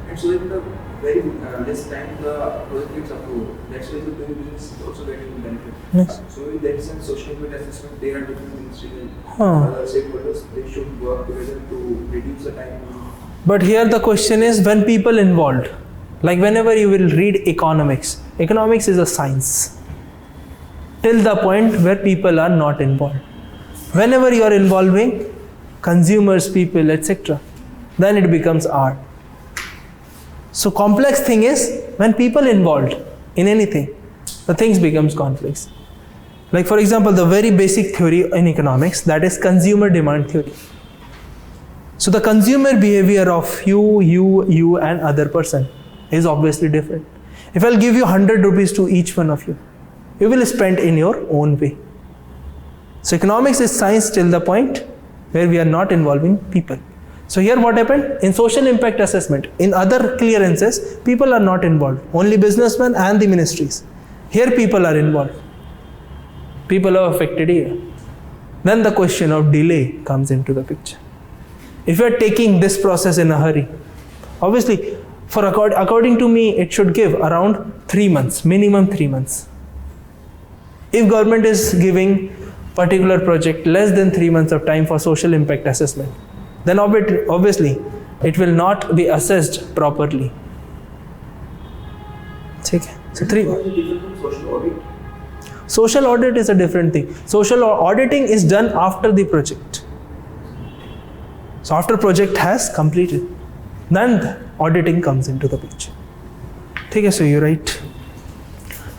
And so in the very less time the project gets approved, that's why the doing business is also getting benefit. Yes. So in that sense, social impact assessment, they are different ministries and other stakeholders, they should work together to reduce the time. But here the question is, when people involved, like whenever you will read economics, economics is a science till the point where people are not involved. Whenever you are involving consumers, people, etc., then it becomes art. So complex thing is when people involved in anything, the things becomes complex. Like for example, the very basic theory in economics, that is consumer demand theory. So the consumer behavior of you and other person is obviously different. If I'll give you 100 rupees to each one of you, you will spend in your own way. So economics is science till the point where we are not involving people. So here what happened? In social impact assessment, in other clearances, people are not involved. Only businessmen and the ministries. Here people are involved. People are affected here. Then the question of delay comes into the picture. If you are taking this process in a hurry, obviously, according to me, it should give around 3 months, minimum 3 months. If government is giving particular project less than 3 months of time for social impact assessment, then obviously it will not be assessed properly. Okay. So social audit is a different thing. Social auditing is done after the project. So after project has completed, then the auditing comes into the picture. Okay, so you write.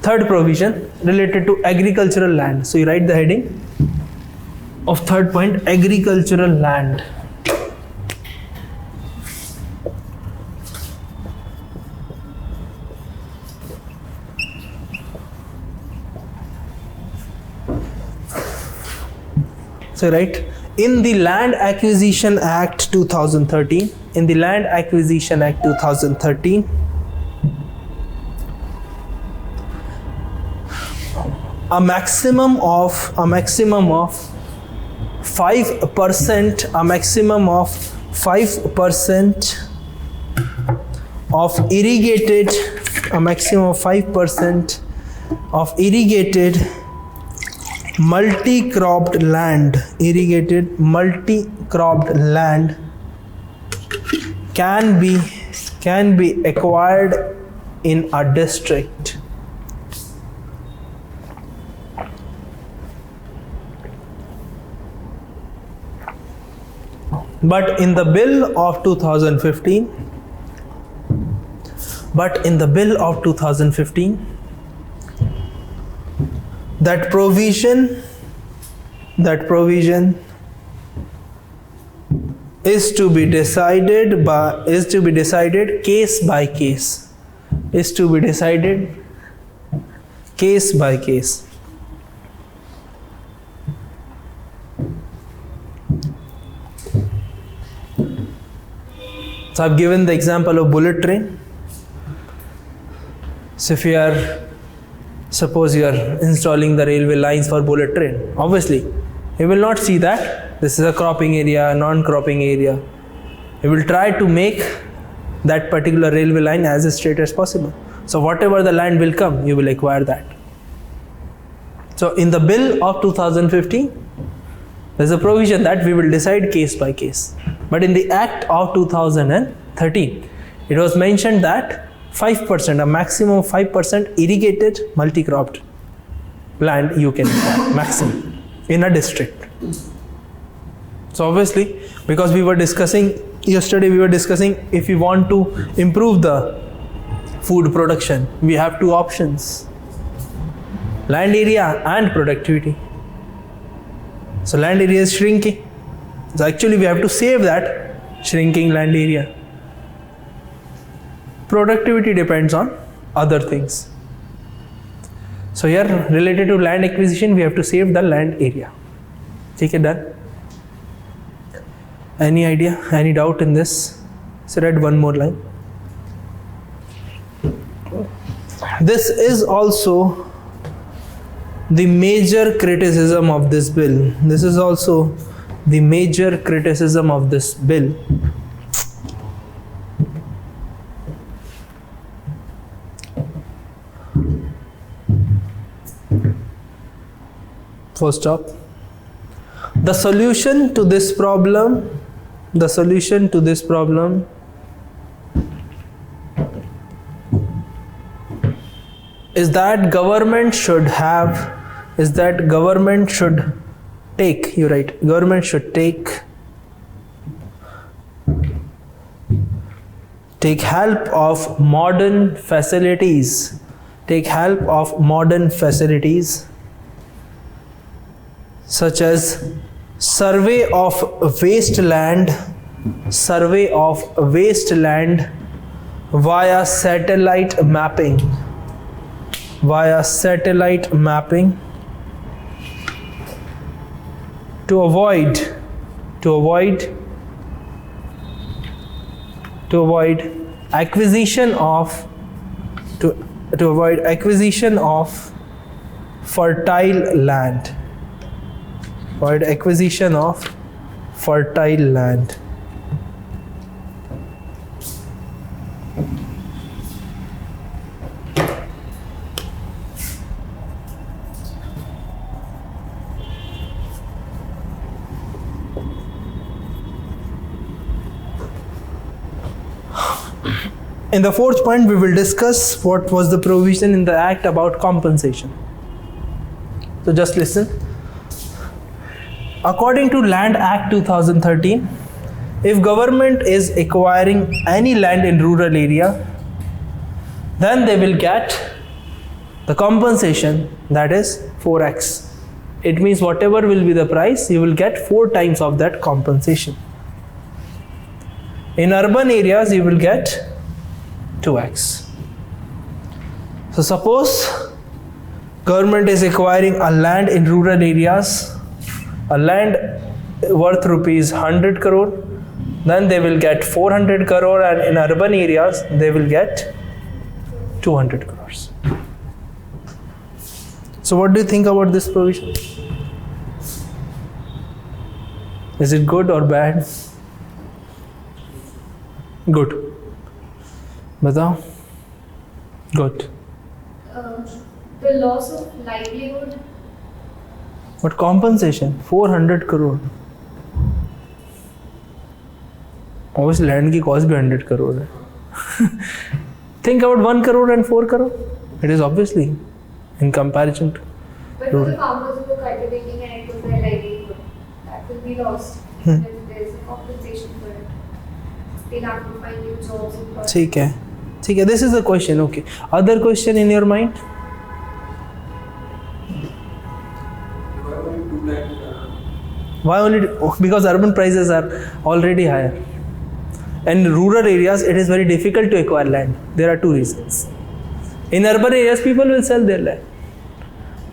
Third provision related to agricultural land. So you write the heading of third point, agricultural land. So right, in the Land Acquisition Act 2013, in the Land Acquisition Act 2013, a maximum of 5%, a maximum of 5% of irrigated, a maximum of 5% of irrigated multi-cropped land, irrigated multi-cropped land can be acquired in a district. But in the bill of 2015, that provision is to be decided case by case. Is to be decided case by case. So I've given the example of bullet train. So if suppose you are installing the railway lines for bullet train, obviously you will not see that this is a cropping area, non-cropping area. You will try to make that particular railway line as straight as possible. So whatever the land will come, you will acquire that. So in the bill of 2015, there is a provision that we will decide case by case. But in the Act of 2013, it was mentioned that 5%, a maximum of 5% irrigated multi-cropped land you can acquire, maximum, in a district. So obviously, because yesterday we were discussing if we want to improve the food production, we have two options: land area and productivity. So land area is shrinking. So actually we have to save that shrinking land area. Productivity depends on other things. So here related to land acquisition, we have to save the land area. Okay, done. Any idea? Any doubt in this? So read one more line. This is also the major criticism of this bill. This is also the major criticism of this bill. Full stop. The solution to this problem is that government should take, you're right, government should take help of modern facilities, such as survey of wasteland via satellite mapping to avoid acquisition of fertile land. In the fourth point, we will discuss what was the provision in the Act about compensation. So just listen. According to Land Act 2013, if government is acquiring any land in rural area, then they will get the compensation, that is 4x. It means whatever will be the price, you will get 4 times of that compensation. In urban areas, you will get 2x. So suppose government is acquiring a land in rural areas, a land worth rupees 100 crore, then they will get 400 crore, and in urban areas they will get 200 crores. So what do you think about this provision? Is it good or bad? Good. Batao? Good. The loss of livelihood. What compensation? 400 crore. Obviously land की cost भी 100 crore है. Think about 1 crore and 4 crore. It is obviously in comparison to. But for the farmers who were cultivating and it was their livelihood, that will be lost. If there is a compensation for it, they'll have to find new jobs. ठीक है. This is the question. Okay. Other question in your mind? Why only? Because urban prices are already higher. In rural areas, it is very difficult to acquire land. There are 2 reasons. In urban areas, people will sell their land.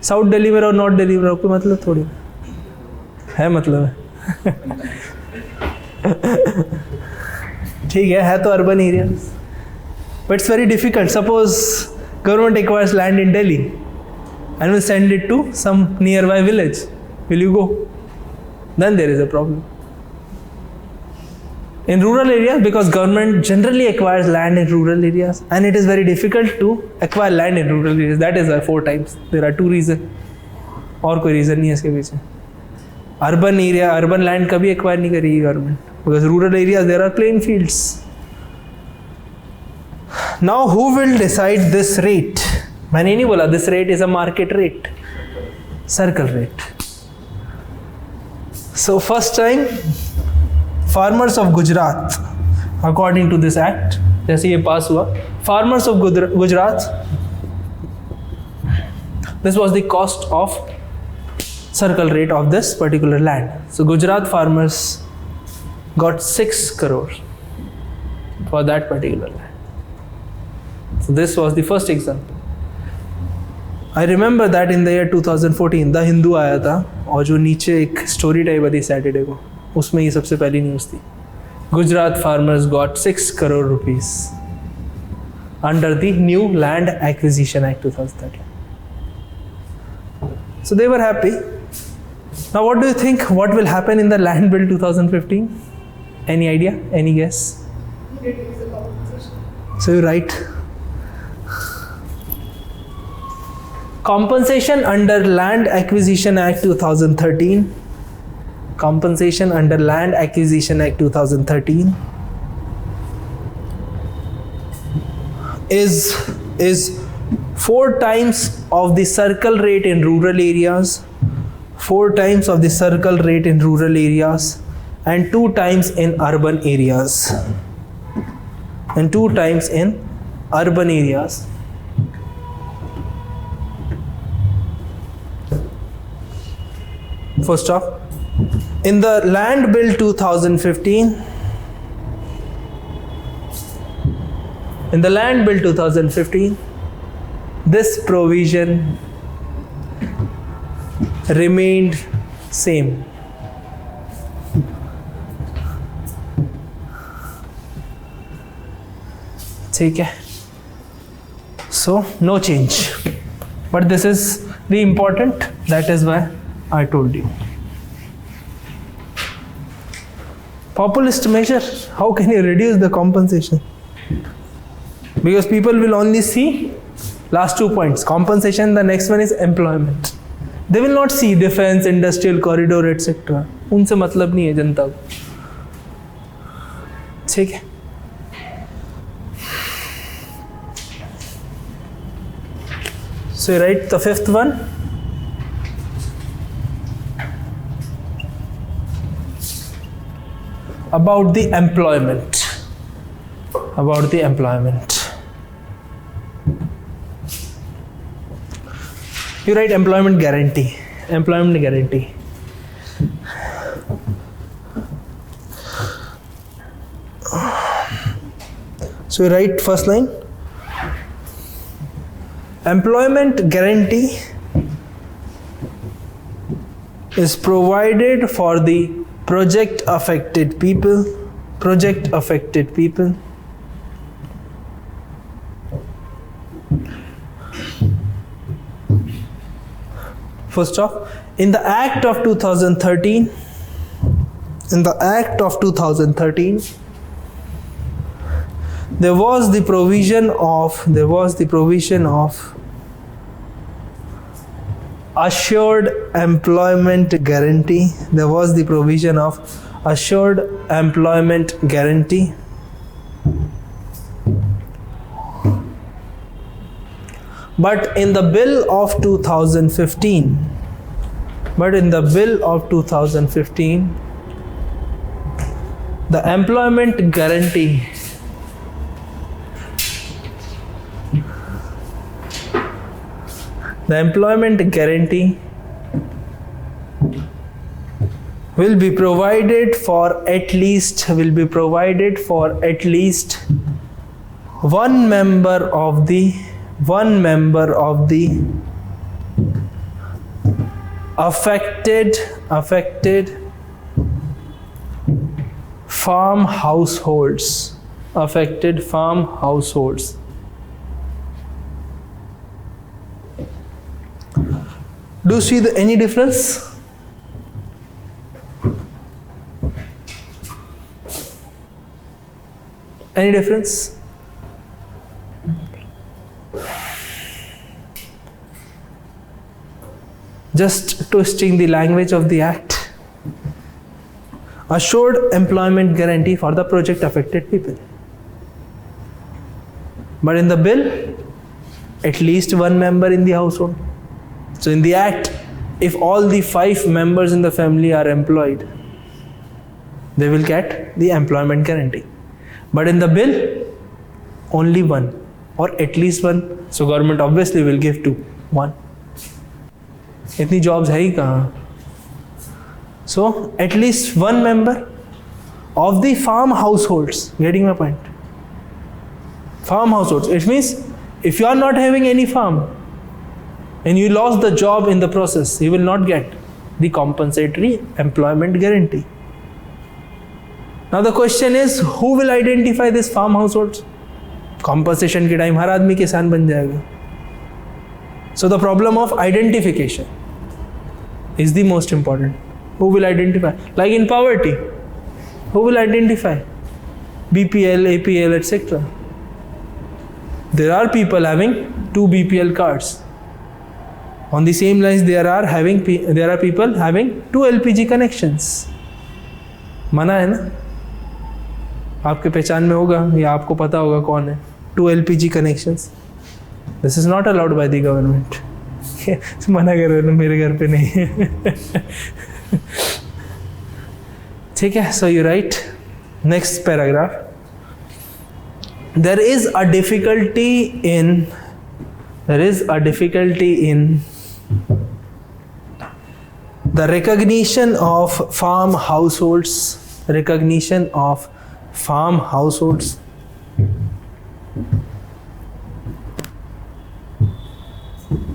South deliver or not deliver, कोई मतलब थोड़ी है, मतलब है. ठीक है तो urban areas. But it's very difficult. Suppose government acquires land in Delhi and will send it to some nearby village. Will you go? Then there is a problem. In rural areas, because government generally acquires land in rural areas, and it is very difficult to acquire land in rural areas. That is why 4 times. There are 2 reasons. और कोई reason नहीं है इसके पीछे. Urban area, urban land कभी acquire नहीं करेगी government. Because rural areas there are plain fields. Now who will decide this rate? मैंने नहीं बोला this rate is a market rate, circle rate. So first time, farmers of Gujarat, according to this act, जैसे ये पास हुआ, farmers of Gujarat, this was the cost of circle rate of this particular land. So Gujarat farmers got 6 crore for that particular land. So this was the first example. I remember that in the year 2014, The Hindu आया था और जो नीचे एक story type आती Saturday को, उसमें ये सबसे पहली न्यूज़ थी. Gujarat farmers got 6 crore rupees under the new Land Acquisition Act 2013. So they were happy. Now what do you think? What will happen in the Land Bill 2015? Any idea? Any guess? Reduce the compensation. So you're right. Compensation under Land Acquisition Act 2013. Compensation under Land Acquisition Act 2013 is 4 times of the circle rate in rural areas, 4 times of the circle rate in rural areas, and 2 times in urban areas. And 2 times in urban areas. First off, in the Land Bill 2015, this provision remained same. ठीक है, so no change, but this is the important, that is why I told you. Populist measure, how can you reduce the compensation? Because people will only see last 2 points, compensation, the next one is employment. They will not see defense, industrial corridor, etc. उनसे मतलब नहीं है जनता को. ठीक है. So you write the 5th one. About the employment. About the employment. You write employment guarantee. Employment guarantee. So you write first line. Employment guarantee is provided for the project affected people. Project affected people. First off, in the Act of 2013, there was the provision of assured employment guarantee. There was the provision of assured employment guarantee. But in the bill of 2015, the employment guarantee will be provided for at least one member of the affected farm households. Do you see any difference? Any difference? Just twisting the language of the act. Assured employment guarantee for the project affected people. But in the bill, at least one member in the household. So in the act, if all the 5 members in the family are employed, they will get the employment guarantee. But in the bill, only one or at least one. So government obviously will give to one. इतनी jobs है ही कहाँ? So at least one member of the farm households. Getting my point? Farm households. It means if you are not having any farm and you lost the job in the process, you will not get the compensatory employment guarantee. Now the question is, who will identify this farm households? Compensation के time हर आदमी किसान बन जाएगा. So the problem of identification is the most important. Who will identify? Like in poverty, who will identify? BPL, APL, etc. There are people having 2 BPL cards. On the same lines, there are people having 2 LPG connections. मना है ना? आपके पहचान में होगा या आपको पता होगा कौन है? 2 LPG connections. This is not allowed by the government. मना कर रहे हो, मेरे घर पे नहीं है. ठीक है, so you write next paragraph. There is a difficulty in the recognition of farm households.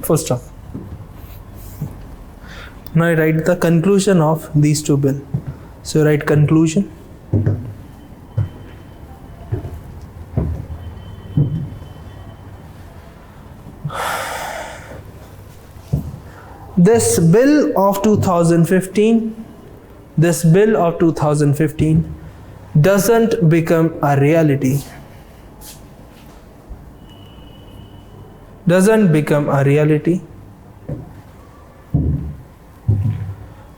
First stop. Now I write the conclusion of these 2 bills. So write conclusion. This bill of 2015 doesn't become a reality.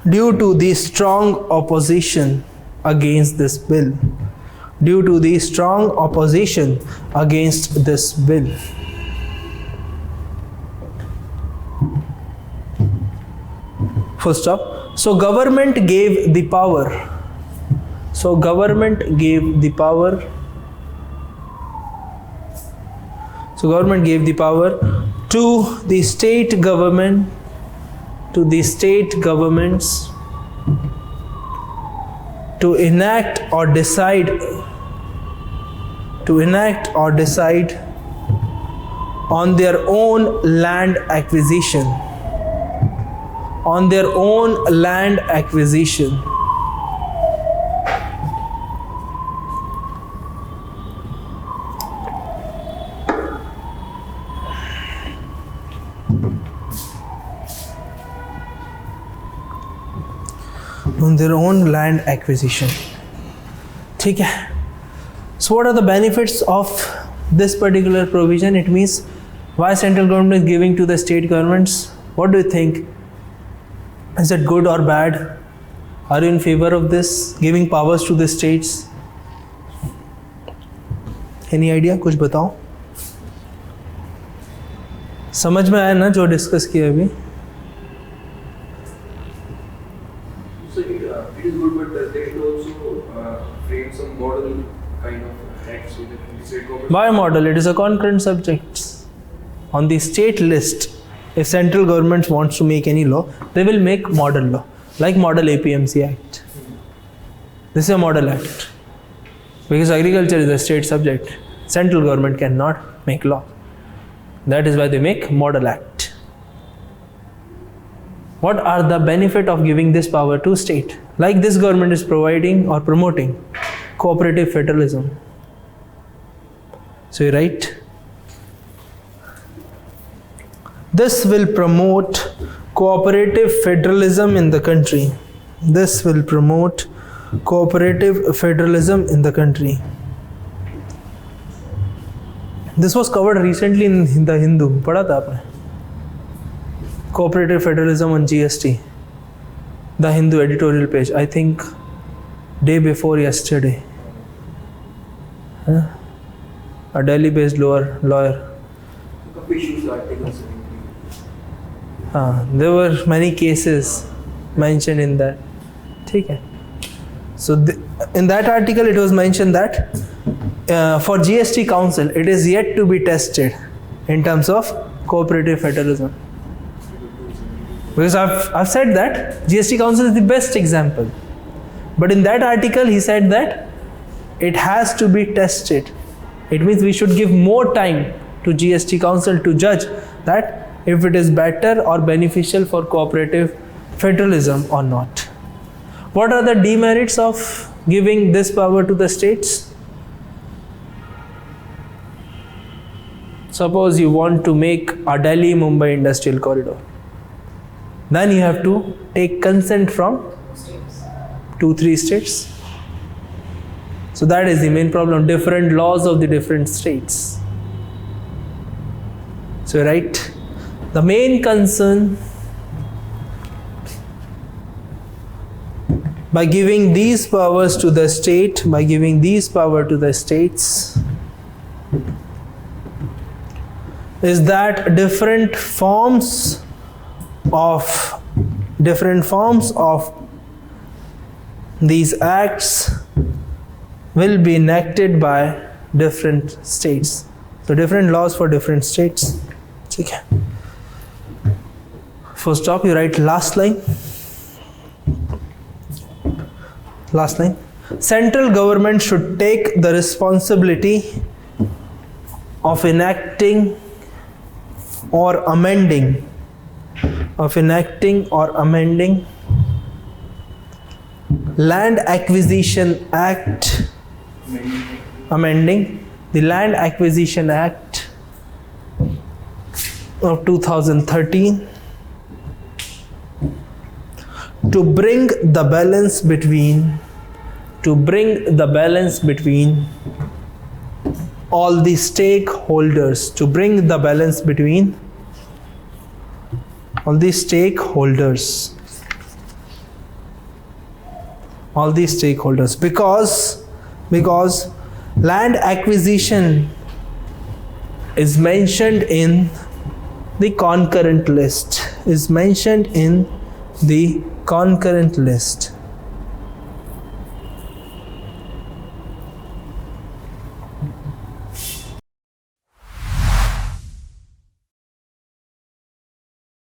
Due to the strong opposition against this bill. Full stop. So government gave the power to the state governments to enact or decide on their own land acquisition. ठीक है. So what are the benefits of this particular provision? It means why central government is giving to the state governments. What do you think? Is it good or bad? Are you in favor of this, giving powers to the states? Any idea? कुछ बताओ. समझ में आया ना जो discuss किया अभी? So it is good, but they will also frame some model kind of acts with the state government. Why model? It is a concurrent subject. On the state list, if central government wants to make any law, they will make model law, like model APMC Act. This is a model act. Because agriculture is a state subject, central government cannot make law. That is why they make model act. What are the benefit of giving this power to state? Like this government is providing or promoting cooperative federalism. So you write, this will promote cooperative federalism in the country. This was covered recently in the Hindu. पढ़ा था आपने? Cooperative federalism on GST. The Hindu editorial page. I think day before yesterday. A Delhi-based lawyer. Issues articles. There were many cases mentioned in that. ठीक है. So in that article it was mentioned that for GST Council it is yet to be tested in terms of cooperative federalism. Because I've said that GST Council is the best example. But in that article he said that it has to be tested. It means we should give more time to GST Council to judge that if it is better or beneficial for cooperative federalism or not. What are the demerits of giving this power to the states? Suppose you want to make a Delhi-Mumbai industrial corridor. Then you have to take consent from 2-3 states. So that is the main problem, different laws of the different states. So right, The main concern, by giving these powers to the state, by giving these power to the states, is that different forms of these acts will be enacted by different states. So different laws for different states. Okay. First stop, you write last line. Last line. Central government should take the responsibility of enacting or amending Land Acquisition Act, amending the Land Acquisition Act of 2013 to bring the balance between all the stakeholders, because land acquisition is mentioned in the concurrent list,